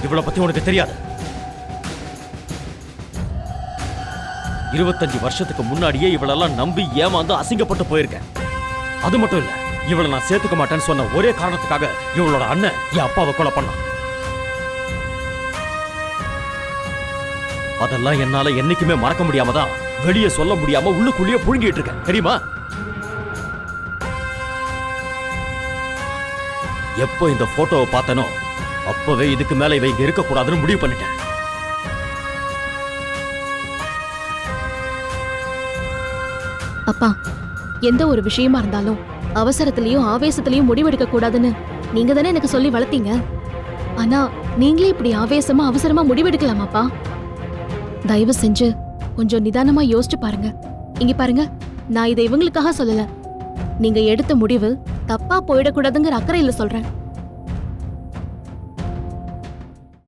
இவளை பத்தி உனக்கு தெரியாது. 25 வருஷத்துக்கு முன்னாடியே இவளெல்லாம் நம்பி ஏமாந்து அசிங்கப்பட்டு போயிருக்கேன். அது மட்டும் இல்ல, இவளை நான் சேர்த்துக்க மாட்டேன்னு சொன்ன ஒரே காரணத்துக்காக இவளோட அண்ணன் என் அப்பாவை கொலை பண்ணான். அதெல்லாம் என்னால என்னைக்குமே மறக்க முடியாமதான் வெளியே சொல்ல முடியாம உள்ளுக்குள்ளேயே புழுங்கிட்டு இருக்கேன், தெரியுமா? எப்போ இந்த போட்டோவை பார்த்தனோ அப்பவே இதுக்கு மேல இவ இங்க இருக்க கூடாதுன்னு முடிவு பண்ணிட்டேன். அப்பா, எந்த ஒரு விஷயமா இருந்தாலும் அவசரத்திலயும் ஆவேசத்திலயும் முடிவெடுக்க கூடாதுன்னு நீங்க தானே எனக்கு சொல்லி வளர்த்தீங்க. ஆனா நீங்களே இப்படி ஆவேசமா அவசரமா முடிவெடுக்கலாமாப்பா? தயவு செஞ்சு கொஞ்சம் நிதானமா யோசிச்சு பாருங்க. இங்க பாருங்க, நான் இதை இவங்களுக்காக சொல்லல. நீங்க எடுத்த முடிவு தப்பா போயிடக்கூடாதுங்கிற அக்கறையில சொல்றேன்.